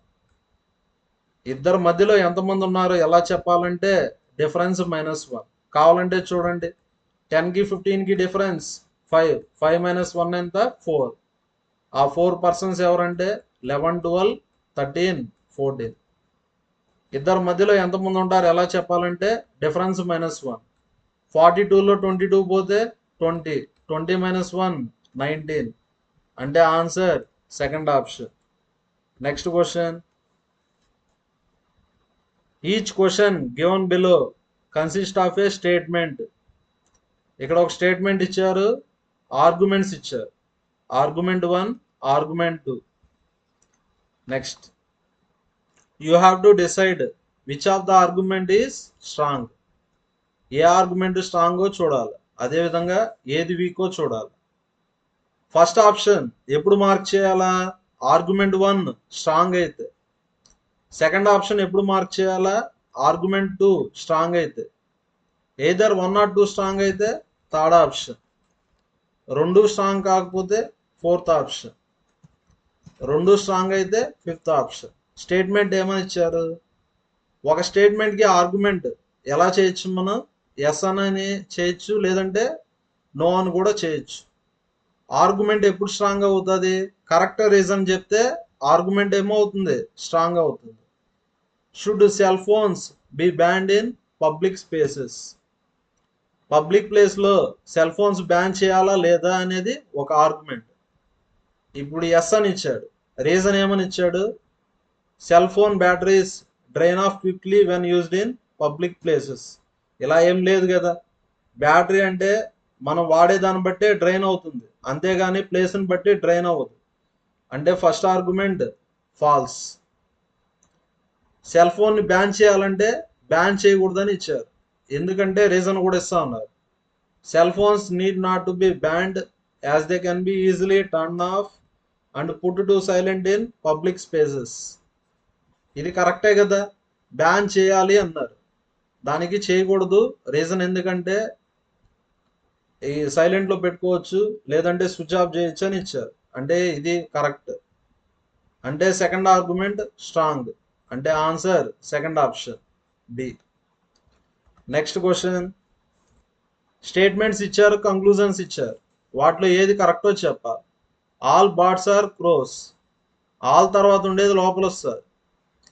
ఇద్దరి మధ్యలో ఎంతమంది ఉన్నారు ఎలా చెప్పాలంటే డిఫరెన్స్ -1. కావాలంటే చూడండి, 10కి 15కి డిఫరెన్స్ 5. 5 - 1 ఎంత? 4. ఆ 4 పర్సన్స్ ఎవరంటే 11, 12, 13, 14. ఇద్దరి మధ్యలో ఎంతమంది ఉంటారు ఎలా చెప్పాలంటే డిఫరెన్స్ -1. 42లో 22 పోతే 20. 20 - 1 19. అంటే answer second option. Next question. Each question given below consist of a statement. ఇక్కడ ఒక స్టేట్మెంట్ ఇచ్చారు, ఆర్గ్యుమెంట్స్ ఇచ్చారు. Argument 1, argument 2. Next, you have to decide which of the argument is strong. ఏ ఆర్గ్యుమెంట్ స్ట్రాంగో చూడాలి, అదేవిధంగా ఏది వీకో చూడాలి. ఫస్ట్ ఆప్షన్ ఎప్పుడు మార్క్ చేయాలా? ఆర్గ్యుమెంట్ 1 స్ట్రాంగ్ అయితే. సెకండ్ ఆప్షన్ ఎప్పుడు మార్క్ చేయాలా? ఆర్గ్యుమెంట్ 2 స్ట్రాంగ్ అయితే. ఎయిదర్ 1 or 2 స్ట్రాంగ్ అయితే థర్డ్ ఆప్షన్. 2 స్ట్రాంగ్ కాకపోతే ఫోర్త్ ఆప్షన్. 2 స్ట్రాంగ్ అయితే ఫిఫ్త్ ఆప్షన్. స్టేట్మెంట్ ఏమని ఇచ్చారు? ఒక స్టేట్మెంట్కి ఆర్గ్యుమెంట్ ఎలా చేయొచ్చు మనం? ఎస్ అని చేయొచ్చు, లేదంటే నో అని కూడా చేయొచ్చు. ఆర్గ్యుమెంట్ ఎప్పుడు స్ట్రాంగ్ అవుతుంది? కరెక్ట్ రీజన్ చెప్తే ఆర్గ్యుమెంట్ ఏమవుతుంది? స్ట్రాంగ్ అవుతుంది. Should cell phones be banned in public spaces. Public ప్లేస్లో సెల్ ఫోన్స్ బ్యాన్ చేయాలా లేదా అనేది ఒక ఆర్గ్యుమెంట్. ఇప్పుడు ఎస్ అని ఇచ్చాడు, రీజన్ ఏమని ఇచ్చాడు? Cell phone batteries drain of quickly when used in public places. ఇలా ఏం లేదు కదా, బ్యాటరీ అంటే మనం వాడే దాన్ని బట్టే డ్రైన్ అవుతుంది, అంతేగాని ప్లేస్ని బట్టి డ్రైన్ అవ్వదు. అంటే ఫస్ట్ ఆర్గ్యుమెంట్ ఫాల్స్. సెల్ ఫోన్ని బ్యాన్ చేయాలంటే బ్యాన్ చేయకూడదని ఇచ్చారు, ఎందుకంటే రీజన్ కూడా ఇస్తా ఉన్నారు. Cell phones need not to be banned as they can be easily turn off and put to silent in public spaces. ఇది కరెక్టే కదా, బ్యాన్ చేయాలి అన్నారు, దానికి చేయకూడదు. రీజన్ ఎందుకంటే ఈ సైలెంట్లో పెట్టుకోవచ్చు, లేదంటే స్విచ్ ఆఫ్ చేయొచ్చు అని ఇచ్చారు, అంటే ఇది కరెక్ట్. అంటే సెకండ్ ఆర్గ్యుమెంట్ స్ట్రాంగ్. అంటే answer second option B. Next question. Statements ఇచ్చారు, కంక్లూజన్స్ ఇచ్చారు, వాటిలో ఏది కరెక్టో చెప్పాలి. All birds are crows. All తర్వాత ఉండేది లోపల వస్తుంది,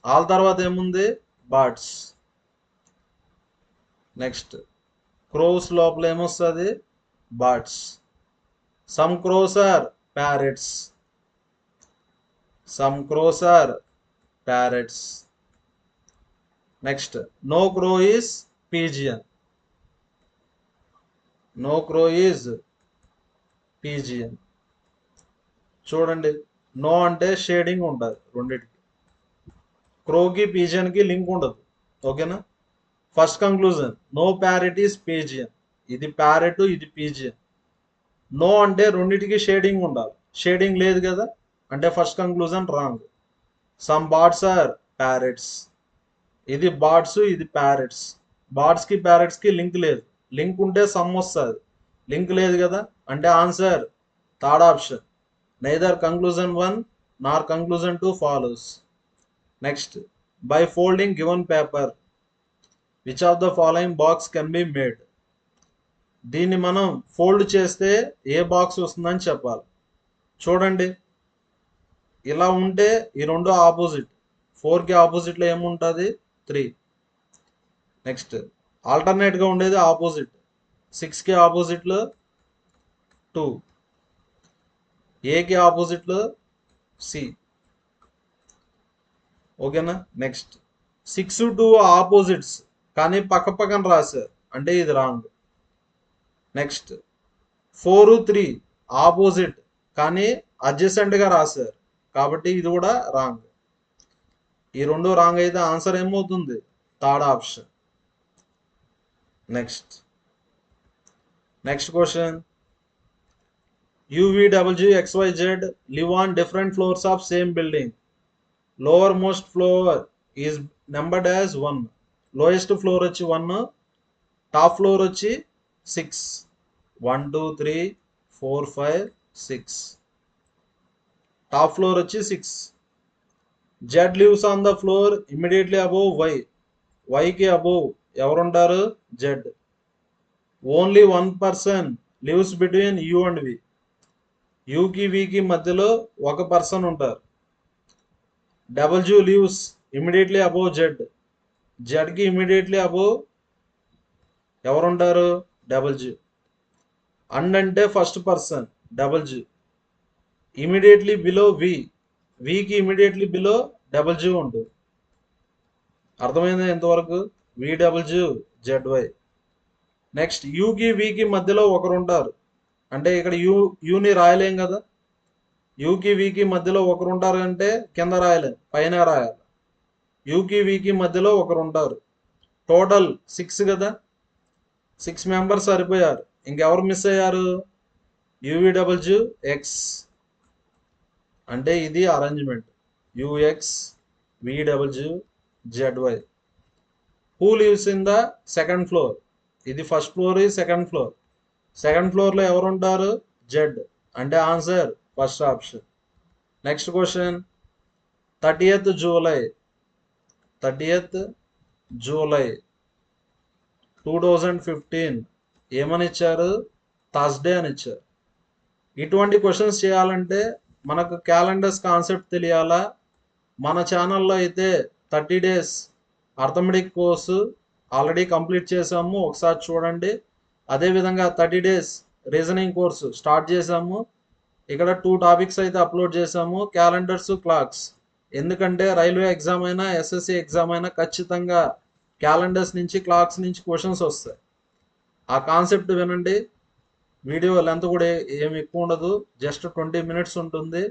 ఆల్ తర్వాత ఏముంది? బర్డ్స్. నెక్స్ట్, క్రోస్ లోపల ఏమొస్తుంది? Birds. Some crows are parrots. Some crows are parrots. Next, no crow is pigeon. No crow is pigeon. చూడండి, నో అంటే షేడింగ్ ఉంటుంది రెండింటికి, క్రోకి పీజియన్కి లింక్ ఉండదు. ఓకేనా? First conclusion, no parrot is pigeon. ఇది ప్యారెట్, ఇది పీజియన్. నో అంటే రెండింటికి షేడింగ్ ఉండాలి, షేడింగ్ లేదు కదా, అంటే first conclusion wrong. Some birds are parrots. ఇది బర్డ్స్, ఇది ప్యారెట్స్. బర్డ్స్కి ప్యారెట్స్కి లింక్ లేదు, లింక్ ఉంటే సమ్ వస్తుంది, లింక్ లేదు కదా, అంటే answer third option. Neither conclusion 1 Nar conclusion 2 follows. Next, by folding given paper which of the following box can be made. దీన్ని మనం ఫోల్డ్ చేస్తే ఏ బాక్స్ వస్తుందని చెప్పాలి. చూడండి, ఇలా ఉంటే ఈ రెండు ఆపోజిట్. 4కి ఆపోజిట్లో ఏముంటుంది? 3. నెక్స్ట్, ఆల్టర్నేట్గా ఉండేది ఆపోజిట్. 6కి ఆపోజిట్లో 2, ఏకి ఆపోజిట్లో సి. ఓకేనా? నెక్స్ట్, 6, 2 ఆపోజిట్స్ కానీ పక్క పక్కన రాశారు, అంటే ఇది రాంగ్. నెక్స్ట్, 4, 3 ఆపోజిట్ కానీ అడ్జసెంట్గా రాశారు, కాబట్టి ఇది కూడా రాంగ్. ఈ రెండు రాంగ్ అయితే ఆన్సర్ ఏమవుతుంది? Third option. Next question. UVWXYZ live on different floors of same building. Lowermost floor is numbered as 1. Lowest floor వచ్చి 1, టాప్ ఫ్లోర్ వచ్చి 6. 1 2 3 4 5 6. టాప్ ఫ్లోర్ వచ్చి 6. Z lives on the floor immediately above Y. వైకి above ఎవరుంటారు? Z. Only 1 person lives between U and V. యూకి వికి మధ్యలో ఒక person ఉంటారు. W lives immediately above Z. జెడ్కి ఇమ్మీడియట్లీ అబోవ్ ఎవరుంటారు? డబ్ల్యూ. అండ్ అంటే first person W. Immediately below V. వికి ఇమీడియట్లీ బిలో డబ్ల్యూ ఉంటుంది. అర్థమైందా ఇంతవరకు? V W Z Y. నెక్స్ట్ యూకి వికి మధ్యలో ఒకరు ఉంటారు. అంటే ఇక్కడ యూని రాయలేం కదా. యూకి వికి మధ్యలో ఒకరు ఉంటారు అంటే కింద రాయలేం, పైన రాయాలి. యూకి వికి మధ్యలో ఒకరు ఉంటారు. టోటల్ 6 కదా. 6 మెంబర్స్ సరిపోయారు. ఇంకెవరు మిస్ అయ్యారు? U V W X. అంటే ఇది arrangement. U X V W Z Y. Who lives in the second floor? ఇది first floor, second floor. Second ఫ్లోర్లో ఎవరు ఉంటారు? జెడ్. అంటే answer first option. Next question. 30th July 2015 ఏమని ఇచ్చారు? థర్స్డే అని ఇచ్చారు. ఇటువంటి క్వశ్చన్స్ చేయాలంటే మనకు క్యాలెండర్స్ కాన్సెప్ట్ తెలియాలా. మన ఛానల్లో అయితే 30 days arithmetic course already complete చేసాము, ఒకసారి చూడండి. అదేవిధంగా 30 days రీజనింగ్ కోర్సు స్టార్ట్ చేసాము. ఇక్కడ 2 టాపిక్స్ అయితే అప్లోడ్ చేసాము, క్యాలెండర్స్, క్లాక్స్. ఎందుకంటే రైల్వే ఎగ్జామ్ అయినా ఎస్ఎస్సి ఎగ్జామ్ అయినా ఖచ్చితంగా క్యాలెండర్స్ నుంచి, క్లాక్స్ నుంచి క్వశ్చన్స్ వస్తాయి. ఆ కాన్సెప్ట్ వినండి. వీడియో లెంత్ కూడా ఏమి ఎక్కువ ఉండదు, జస్ట్ 20 minutes ఉంటుంది.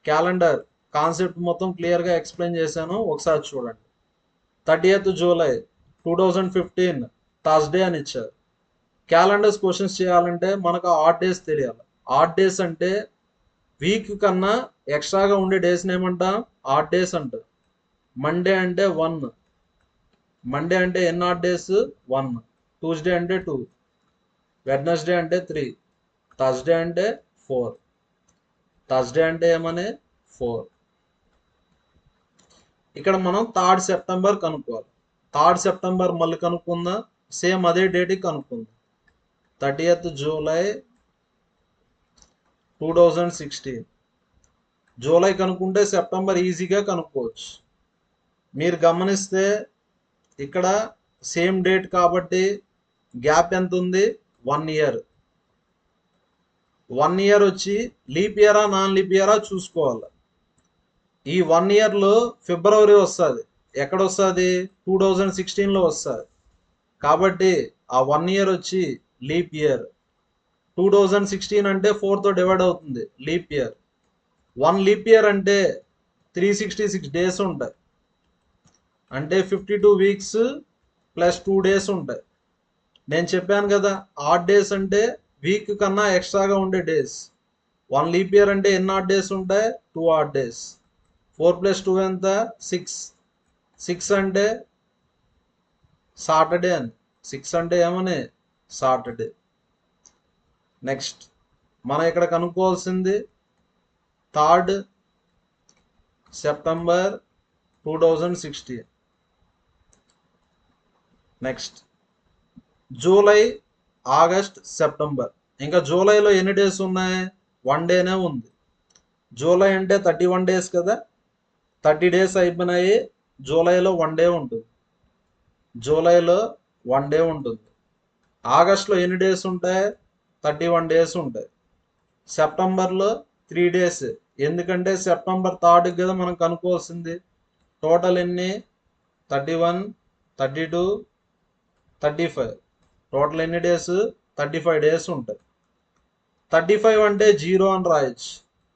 క్యాలెండర్ కాన్సెప్ట్ మొత్తం క్లియర్గా ఎక్స్ప్లెయిన్ చేశాను, ఒకసారి చూడండి. 30th జూలై 2015 థర్స్డే అని ఇచ్చారు. క్యాలెండర్స్ క్వశ్చన్స్ చేయాలంటే మనకు ఆడ్ డేస్ తెలియాలి. ఆడ్ డేస్ అంటే వీక్ కన్నా ఎక్స్ట్రాగా ఉండే డేస్ని ఏమంటాం? ఆడ్ డేస్ అంటాం. మండే అంటే 1. మండే అంటే ఎన్ని ఆడ్ డేస్? 1. ట్యూస్డే అంటే 2. వెడ్నెస్డే అంటే 3. థర్స్డే అంటే 4. థర్స్డే అంటే ఏమని? 4. ఇక్కడ మనం 3rd సెప్టెంబర్ కనుక్కోవాలి. 3rd సెప్టెంబర్ మళ్ళీ కనుక్కుందాం, సేమ్ అదే డేట్కి కనుక్కుందాం. 30th July 2016. జూలై కనుక్కుంటే సెప్టెంబర్ ఈజీగా కనుక్కోవచ్చు. మీరు గమనిస్తే ఇక్కడ సేమ్ డేట్ కాబట్టి గ్యాప్ ఎంత ఉంది? 1 year. 1 year వచ్చి లీప్ ఇయరా నాన్ లీప్ ఇయరా చూసుకోవాలి. ఈ 1 yearలో ఫిబ్రవరి వస్తుంది. ఎక్కడ వస్తుంది? 2016లో వస్తుంది. కాబట్టి ఆ 1 year వచ్చి లీప్ ఇయర్. 2016 అంటే 4తో డివైడ్ అవుతుంది, లీప్ ఇయర్. 1 లీప్ ఇయర్ అంటే 366 days ఉంటాయి. అంటే 52 weeks ప్లస్ 2 days ఉంటాయి. నేను చెప్పాను కదా, ఆడ్ డేస్ అంటే వీక్ కన్నా ఎక్స్ట్రాగా ఉండే డేస్. 1 లీప్ ఇయర్ అంటే ఎన్ని ఆడ్ డేస్ ఉంటాయి? 2 ఆడ్ డేస్. 4 + 2 ఎంత? 6. 6 అంటే సాటర్డే అని. 6 అంటే ఏమని? సాటర్డే. నెక్స్ట్ మనం ఇక్కడ కనుక్కోవాల్సింది 3rd September 2016. Next July, August, September. ఇంకా జూలైలో ఎన్ని డేస్ ఉన్నాయి? 1 డేనే ఉంది. జూలై అంటే 31 days కదా. 30 days అయిపోయినాయి. జూలైలో 1 day ఉంటుంది. జూలైలో 1 day ఉంటుంది. ఆగస్ట్లో ఎన్ని డేస్ ఉంటాయి? 31 days ఉంటాయి. సెప్టెంబర్లో 3 days. ఎందుకంటే సెప్టెంబర్ 3rd కదా మనం కనుక్కోవాల్సింది. టోటల్ ఎన్ని? 31, 32, 35. టోటల్ ఎన్ని డేస్? 35 days ఉంటాయి. 35 అంటే 0 అని రాయొచ్చు,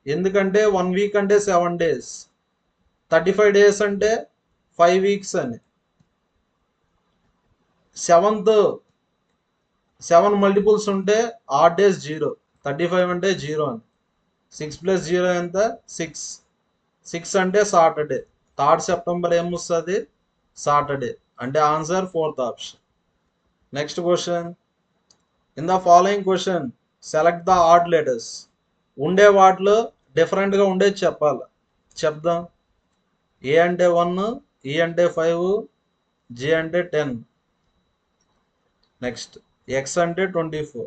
ఎందుకంటే 1 week అంటే 7 days. 35 days అంటే 5 weeks అని. 7 మల్టిపుల్స్ ఉంటే ఆడ్ డేస్ 0. 35 అంటే 0 అని. 6 + 0 ఎంత? 6. 6 అంటే సాటర్డే. 3rd సెప్టెంబర్ ఏమొస్తుంది? సాటర్డే. అంటే answer fourth option. Next question, in the following question select the odd letters. ఉండే వాటిలో డిఫరెంట్గా ఉండేది చెప్పాలి. చెప్దాం. ఏ అంటే 1, ఈ అంటే 5, జే అంటే 10, నెక్స్ట్ ఎక్స్ అంటే 24,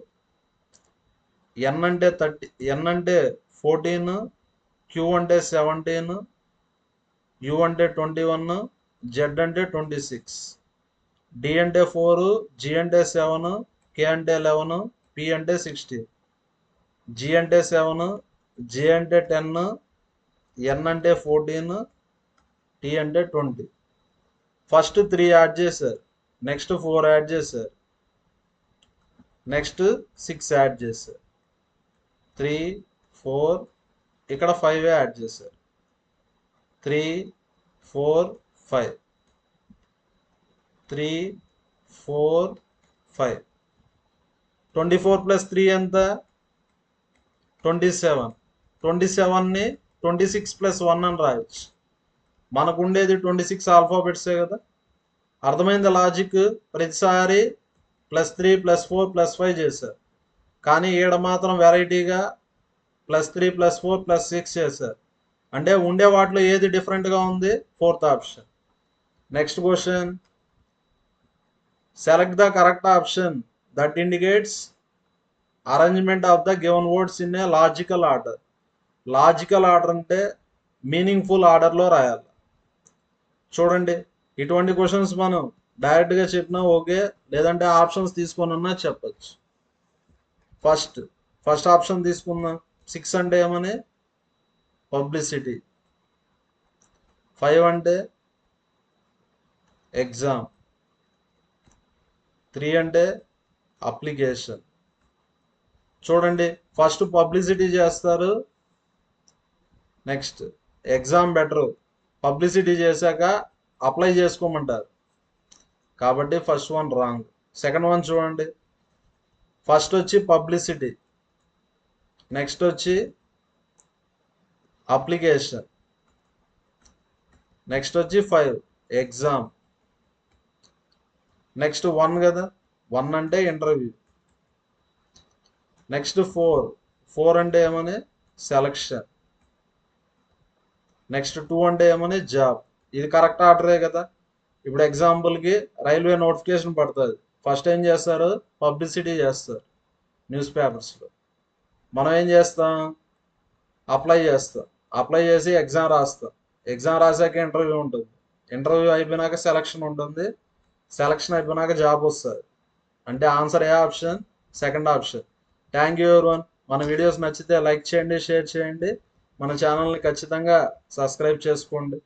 ఎన్ అంటే 30, ఎన్ అంటే 14, క్యూ అంటే 17, యు అంటే 21, జెడ్ అంటే 26, డి అంటే 4, జి అంటే 7, కే అంటే 11, పి అంటే 16, జి అంటే 7, జే అంటే 10, ఎన్ అంటే 14, టీ అంటే 20. ఫస్ట్ 3 యాడ్ చేశారు, నెక్స్ట్ 4 యాడ్ చేశారు, నెక్స్ట్ 6 యాడ్ చేశారు, 3, 4, ఇక్కడ 5 యాడ్ చేశారు, 3, 4, 5, 3, 4, 5. 24 ప్లస్ 3 ఎంత? 27. 27ని 26 ప్లస్ 1 అని రాయొచ్చు. మనకు ఉండేది 26 ఆల్ఫాబెట్సే కదా. అర్థమైంది లాజిక్? ప్రతిసారి +3 +4 +5 చేశారు, కానీ ఈడ మాత్రం వెరైటీగా +3 +4 +6 చేశారు. అంటే ఉండే వాటిలో ఏది డిఫరెంట్గా ఉంది? Fourth option. Next question, select the correct option that indicates arrangement of the given words in a logical order. Logical order అంటే మీనింగ్ఫుల్ ఆర్డర్లో రాయాలి. చూడండి, ఇటువంటి క్వశ్చన్స్ మనం డైరెక్ట్గా చెప్పినా ఓకే, లేదంటే ఆప్షన్స్ తీసుకొని ఉన్నా చెప్పచ్చు. ఫస్ట్ ఆప్షన్ తీసుకుందాం. 6 అంటే ఏమని? పబ్లిసిటీ. 5 అంటే ఎగ్జామ్. 3 అంటే అప్లికేషన్. చూడండి, ఫస్ట్ పబ్లిసిటీ చేస్తారు, నెక్స్ట్ ఎగ్జామ్ బెటర్. పబ్లిసిటీ చేశాక అప్లై చేసుకోమంటారు, కాబట్టి first one wrong. Second one చూడండి, ఫస్ట్ వచ్చి పబ్లిసిటీ, నెక్స్ట్ వచ్చి అప్లికేషన్, నెక్స్ట్ వచ్చి 5 ఎగ్జామ్, నెక్స్ట్ 1 కదా, 1 అంటే ఇంటర్వ్యూ, నెక్స్ట్ 4 అంటే ఏమని? సెలక్షన్, నెక్స్ట్ 2 అంటే ఏమని? జాబ్. ఇది కరెక్ట్ ఆర్డరే కదా. ఇప్పుడు ఎగ్జాంపుల్కి రైల్వే నోటిఫికేషన్ పడుతుంది, ఫస్ట్ ఏం చేస్తారు? పబ్లిసిటీ చేస్తారు న్యూస్ పేపర్స్లో. మనం ఏం చేస్తాం? అప్లై చేస్తాం, అప్లై చేసి ఎగ్జామ్ రాస్తాం, ఎగ్జామ్ రాసాక ఇంటర్వ్యూ ఉంటుంది, ఇంటర్వ్యూ అయిపోయినాక సెలక్షన్ ఉంటుంది, సెలక్షన్ అయిపోయినాక జాబ్ వస్తుంది. అంటే ఆన్సర్ ఏ option? Second option. Thank you everyone. మన వీడియోస్ నచ్చితే లైక్ చేయండి, షేర్ చేయండి, మన ఛానల్ని ఖచ్చితంగా సబ్స్క్రైబ్ చేసుకోండి.